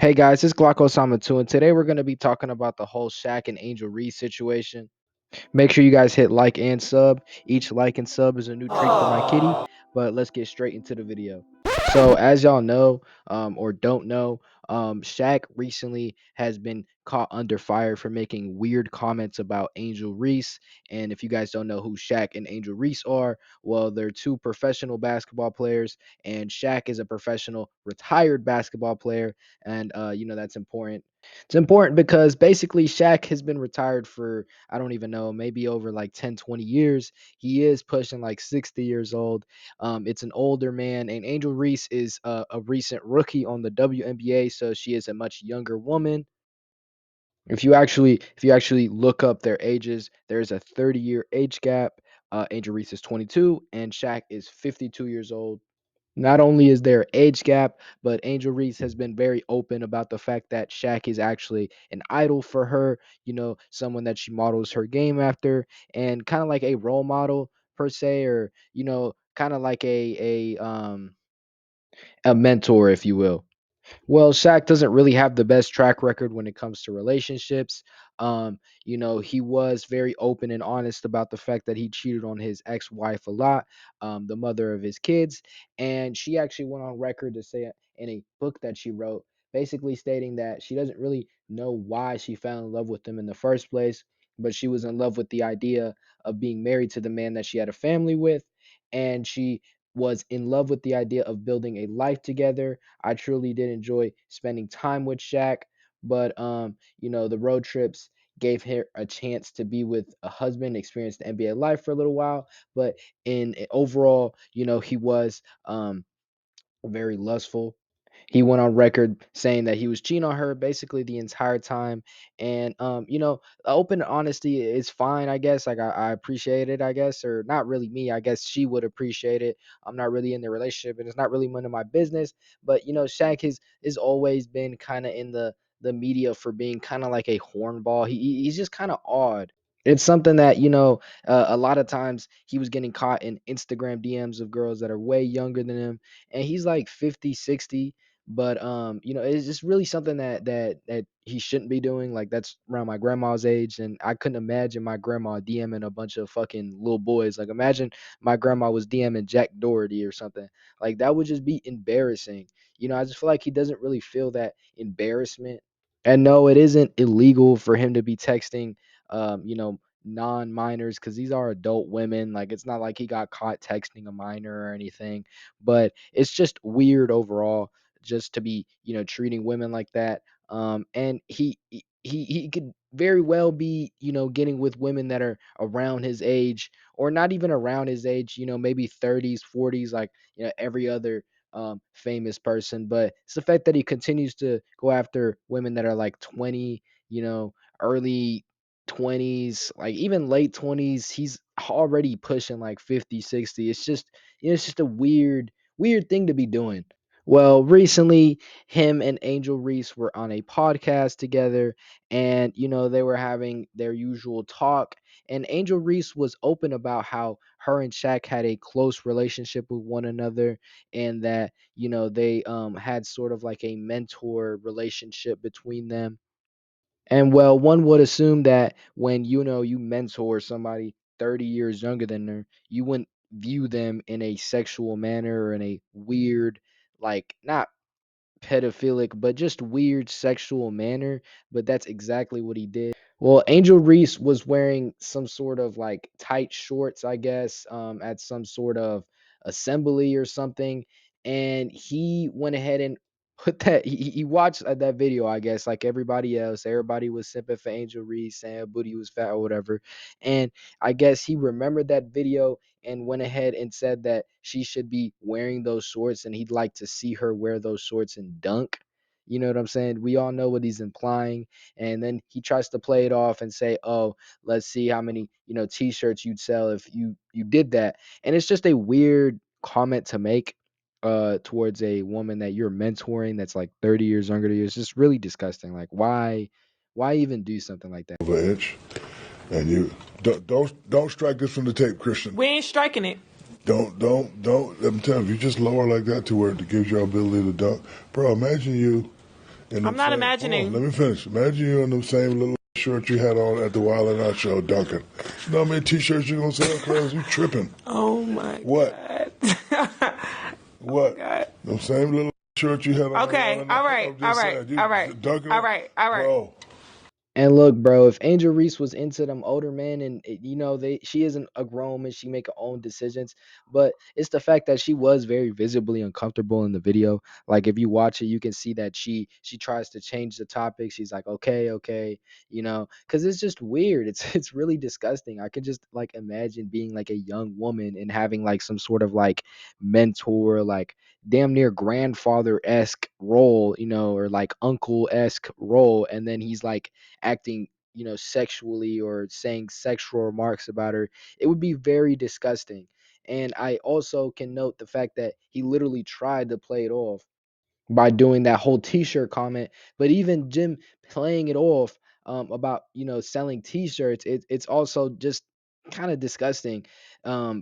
Hey guys, it's Glock Osama 2, and today we're going to be talking about the whole Shaq and Angel Reese situation. Make sure you guys hit like and sub. Each like and sub is a new treat for my kitty, but let's get straight into the video. So, as y'all know, or don't know, Shaq recently has been caught under fire for making weird comments about Angel Reese. And if you guys don't know who Shaq and Angel Reese are, well, they're two professional basketball players, and Shaq is a professional retired basketball player. And, that's important. It's important because basically Shaq has been retired for, I don't even know, maybe over like 10, 20 years. He is pushing like 60 years old. It's an older man, and Angel Reese is a recent rookie on the WNBA, so she is a much younger woman. If you actually look up their ages, there's a 30-year age gap. Angel Reese is 22, and Shaq is 52 years old. Not only is there age gap, but Angel Reese has been very open about the fact that Shaq is actually an idol for her, someone that she models her game after, and kind of like a role model per se, or kind of like a mentor, if you will. Well, Shaq doesn't really have the best track record when it comes to relationships. He was very open and honest about the fact that he cheated on his ex-wife a lot, the mother of his kids, and she actually went on record to say in a book that she wrote, basically stating that she doesn't really know why she fell in love with him in the first place, but she was in love with the idea of being married to the man that she had a family with, and she was in love with the idea of building a life together. I truly did enjoy spending time with Shaq, but the road trips gave her a chance to be with a husband, experience the NBA life for a little while. But in overall, he was very lustful. He went on record saying that he was cheating on her basically the entire time. And open honesty is fine, I guess. Like I appreciate it, I guess, or not really me. I guess she would appreciate it. I'm not really in the relationship and it's not really none of my business. But Shaq has always been kind of in the media for being kind of like a hornball. He's just kind of odd. It's something that, a lot of times he was getting caught in Instagram DMs of girls that are way younger than him, and he's like 50, 60. But it's just really something that he shouldn't be doing. Like that's around my grandma's age, and I couldn't imagine my grandma DMing a bunch of fucking little boys. Like imagine my grandma was DMing Jack Doherty or something. Like that would just be embarrassing. I just feel like he doesn't really feel that embarrassment. And no, it isn't illegal for him to be texting, non-minors because these are adult women. Like it's not like he got caught texting a minor or anything, but it's just weird overall, just to be, treating women like that. And he could very well be, getting with women that are around his age or not even around his age, maybe 30s, 40s, like every other famous person. But it's the fact that he continues to go after women that are like 20, early 20s, like even late 20s. He's already pushing like 50, 60. It's just, it's just a weird thing to be doing. Well, recently, him and Angel Reese were on a podcast together, and they were having their usual talk. And Angel Reese was open about how her and Shaq had a close relationship with one another, and that they had sort of like a mentor relationship between them. And well, one would assume that when you mentor somebody 30 years younger than her, you wouldn't view them in a sexual manner or in a weird, like not pedophilic, but just weird sexual manner. But that's exactly what he did. Well, Angel Reese was wearing some sort of like tight shorts, I guess, at some sort of assembly or something, and he went ahead and put that. He watched that video, I guess, like everybody else. Everybody was simping for Angel Reese, saying her booty was fat or whatever, and I guess he remembered that video and went ahead and said that she should be wearing those shorts, and he'd like to see her wear those shorts and dunk. You know what I'm saying? We all know what he's implying, and then he tries to play it off and say, "Oh, let's see how many t-shirts you'd sell if you did that." And it's just a weird comment to make towards a woman that you're mentoring that's like 30 years younger than you. It's just really disgusting. Like why even do something like that? Of an inch, and you don't strike this from the tape, Christian. We ain't striking it. Don't. Let me tell you, if you just lower like that to where it gives you ability to dunk, bro. Imagine you in I'm them not same. Hold on, imagining. let me finish. Imagine you in the same little shirt you had on at the Wild and Out show, Duncan. You know how many T-shirts you gonna sell, cuz? You tripping? Oh my What? god. Oh What? god. The same little shirt you had on the Wild Okay. and All Out. right. I'm All just right. saying, you All right. Duncan All it, right. All right. bro. And look, bro, if Angel Reese was into them older men, and she isn't a grown man, she make her own decisions. But it's the fact that she was very visibly uncomfortable in the video. Like if you watch it, you can see that she tries to change the topic. She's like, okay, okay, because it's just weird. It's really disgusting. I could just like imagine being like a young woman and having like some sort of like mentor, like damn near grandfather esque role, or like uncle esque role, and then he's like acting, sexually or saying sexual remarks about her. It would be very disgusting. And I also can note the fact that he literally tried to play it off by doing that whole t-shirt comment. But even Jim playing it off, about selling t-shirts, it's also just kind of disgusting,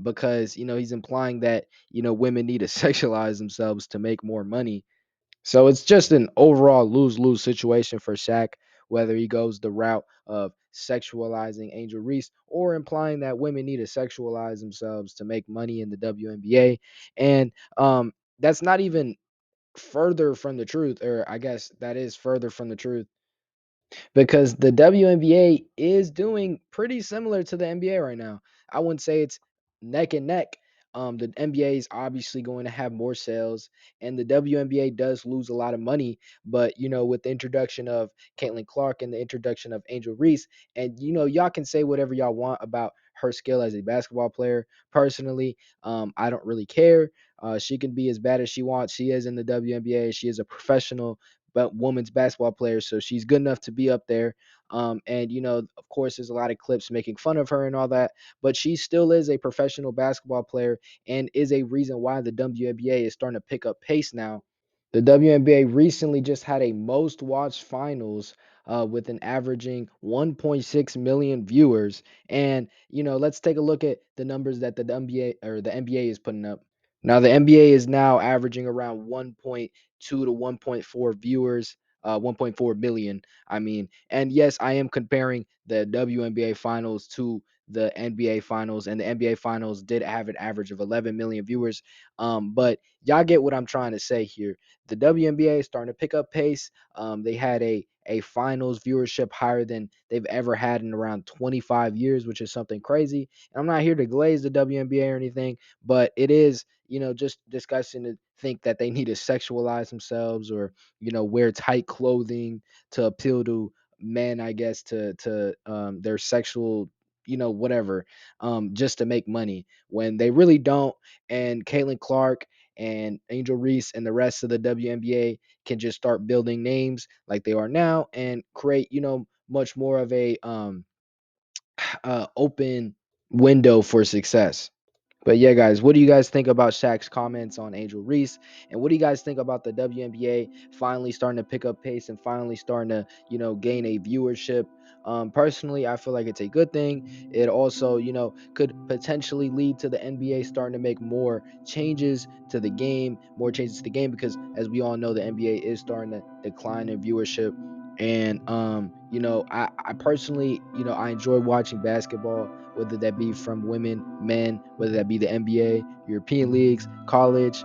because he's implying that women need to sexualize themselves to make more money. So it's just an overall lose-lose situation for Shaq, whether he goes the route of sexualizing Angel Reese or implying that women need to sexualize themselves to make money in the WNBA. And that's not even further from the truth, or I guess that is further from the truth, because the WNBA is doing pretty similar to the NBA right now. I wouldn't say it's neck and neck. The NBA is obviously going to have more sales, and the WNBA does lose a lot of money. But with the introduction of Caitlin Clark and the introduction of Angel Reese, and y'all can say whatever y'all want about her skill as a basketball player. Personally, I don't really care. She can be as bad as she wants. She is in the WNBA. She is a professional but women's basketball player, so she's good enough to be up there. And of course, there's a lot of clips making fun of her and all that, but she still is a professional basketball player and is a reason why the WNBA is starting to pick up pace now. The WNBA recently just had a most watched finals, with an averaging 1.6 million viewers. And let's take a look at the numbers that the NBA or the NBA is putting up. Now the NBA is now averaging around 1.2 to 1.4 viewers, 1.4 million. I mean, and yes, I am comparing the WNBA finals to the NBA finals, and the NBA finals did have an average of 11 million viewers. But y'all get what I'm trying to say here. The WNBA is starting to pick up pace. They had a finals viewership higher than they've ever had in around 25 years, which is something crazy. And I'm not here to glaze the WNBA or anything, but it is, just disgusting to think that they need to sexualize themselves or, wear tight clothing to appeal to men, I guess, to their sexual, whatever, just to make money when they really don't. And Caitlin Clark and Angel Reese and the rest of the WNBA can just start building names like they are now and create, much more of a open window for success. But yeah, guys, what do you guys think about Shaq's comments on Angel Reese? And what do you guys think about the WNBA finally starting to pick up pace and finally starting to, gain a viewership? Personally, I feel like it's a good thing. It also, could potentially lead to the NBA starting to make more changes to the game, more changes to the game, because as we all know, the NBA is starting to decline in viewership. And I personally, I enjoy watching basketball, whether that be from women, men, whether that be the NBA, European leagues, college.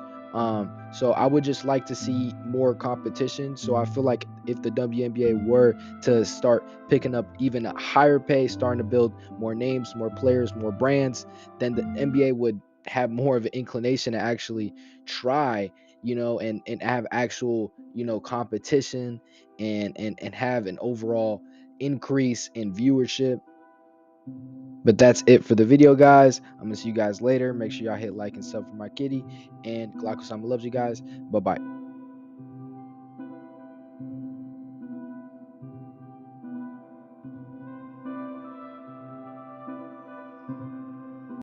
So I would just like to see more competition. So I feel like if the WNBA were to start picking up even a higher pace, starting to build more names, more players, more brands, then the NBA would have more of an inclination to actually try, and have actual, competition, and have an overall increase in viewership. But that's it for the video, guys. I'm gonna see you guys later. Make sure y'all hit like and sub for my kitty. And Glocko Sama loves you guys. Bye bye.